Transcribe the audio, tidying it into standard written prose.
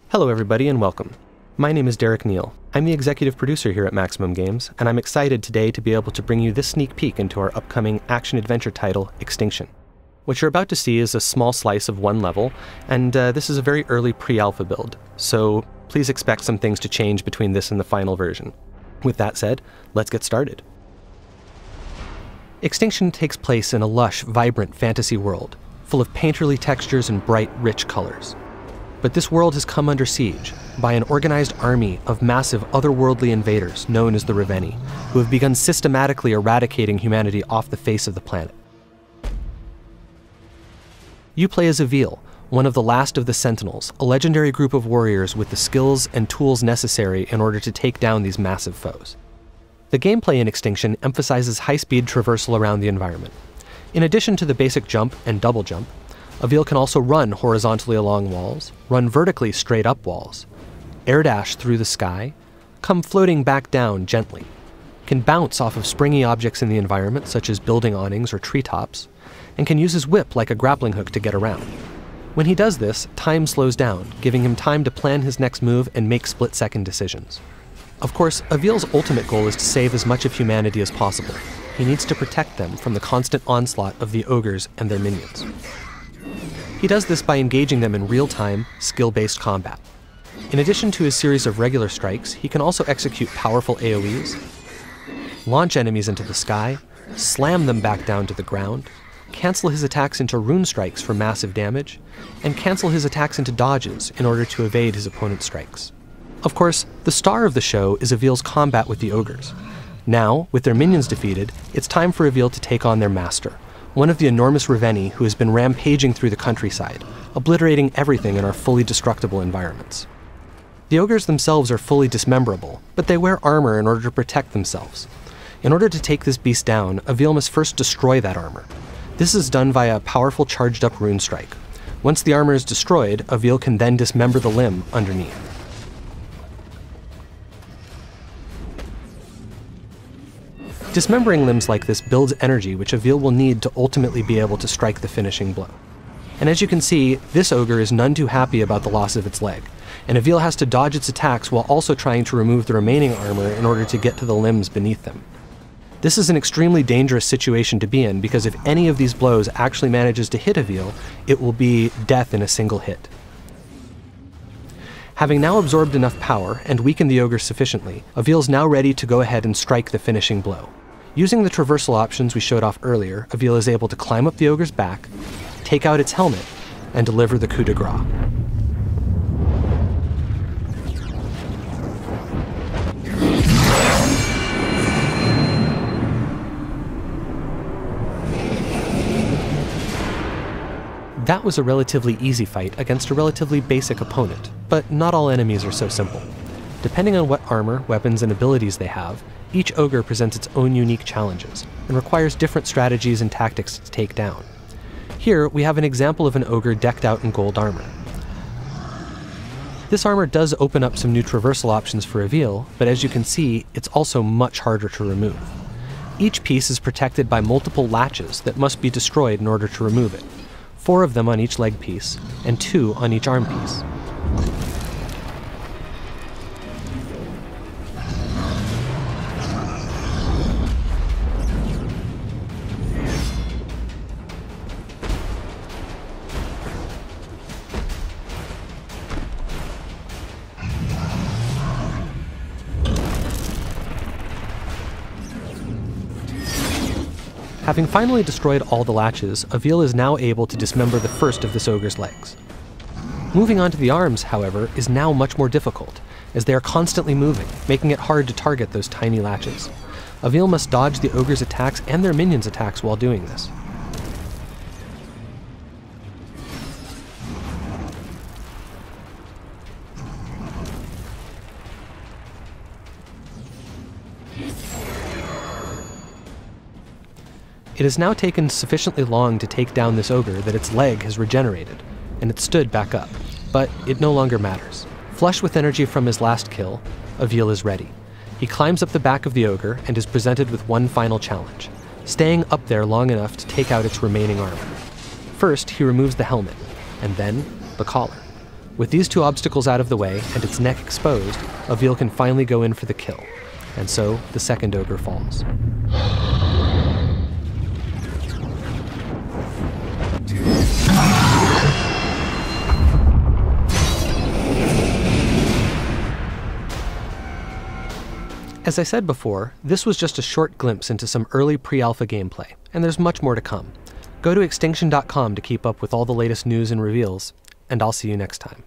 Hello everybody and welcome. My name is Derek Neal. I'm the executive producer here at Maximum Games, and I'm excited today to be able to bring you this sneak peek into our upcoming action-adventure title, Extinction. What you're about to see is a small slice of one level, and this is a very early pre-alpha build, so please expect some things to change between this and the final version. With that said, let's get started. Extinction takes place in a lush, vibrant fantasy world, full of painterly textures and bright, rich colors. But this world has come under siege by an organized army of massive otherworldly invaders known as the Revenni, who have begun systematically eradicating humanity off the face of the planet. You play as Avil, one of the last of the Sentinels, a legendary group of warriors with the skills and tools necessary in order to take down these massive foes. The gameplay in Extinction emphasizes high-speed traversal around the environment. In addition to the basic jump and double jump, Avil can also run horizontally along walls, run vertically straight up walls, air dash through the sky, come floating back down gently, can bounce off of springy objects in the environment such as building awnings or treetops, and can use his whip like a grappling hook to get around. When he does this, time slows down, giving him time to plan his next move and make split-second decisions. Of course, Avil's ultimate goal is to save as much of humanity as possible. He needs to protect them from the constant onslaught of the ogres and their minions. He does this by engaging them in real-time, skill-based combat. In addition to his series of regular strikes, he can also execute powerful AoEs, launch enemies into the sky, slam them back down to the ground, cancel his attacks into rune strikes for massive damage, and cancel his attacks into dodges in order to evade his opponent's strikes. Of course, the star of the show is Avil's combat with the ogres. Now, with their minions defeated, it's time for Avil to take on their master, one of the enormous Revenni who has been rampaging through the countryside, obliterating everything in our fully destructible environments. The ogres themselves are fully dismemberable, but they wear armor in order to protect themselves. In order to take this beast down, Avil must first destroy that armor. This is done via a powerful charged-up rune strike. Once the armor is destroyed, Avil can then dismember the limb underneath. Dismembering limbs like this builds energy which Avil will need to ultimately be able to strike the finishing blow. And as you can see, this ogre is none too happy about the loss of its leg, and Avil has to dodge its attacks while also trying to remove the remaining armor in order to get to the limbs beneath them. This is an extremely dangerous situation to be in because if any of these blows actually manages to hit Avil, it will be death in a single hit. Having now absorbed enough power and weakened the ogre sufficiently, Avil is now ready to go ahead and strike the finishing blow. Using the traversal options we showed off earlier, Avil is able to climb up the ogre's back, take out its helmet, and deliver the coup de grace. That was a relatively easy fight against a relatively basic opponent, but not all enemies are so simple. Depending on what armor, weapons, and abilities they have, each ogre presents its own unique challenges, and requires different strategies and tactics to take down. Here, we have an example of an ogre decked out in gold armor. This armor does open up some new traversal options for Avil, but as you can see, it's also much harder to remove. Each piece is protected by multiple latches that must be destroyed in order to remove it. 4 of them on each leg piece, and 2 on each arm piece. Having finally destroyed all the latches, Avil is now able to dismember the first of this ogre's legs. Moving on to the arms, however, is now much more difficult, as they are constantly moving, making it hard to target those tiny latches. Avil must dodge the ogre's attacks and their minions' attacks while doing this. It has now taken sufficiently long to take down this ogre that its leg has regenerated, and it stood back up, but it no longer matters. Flush with energy from his last kill, Avil is ready. He climbs up the back of the ogre and is presented with one final challenge, staying up there long enough to take out its remaining armor. First, he removes the helmet, and then the collar. With these two obstacles out of the way and its neck exposed, Avil can finally go in for the kill. And so, the second ogre falls. As I said before, this was just a short glimpse into some early pre-alpha gameplay, and there's much more to come. Go to Extinction.com to keep up with all the latest news and reveals, and I'll see you next time.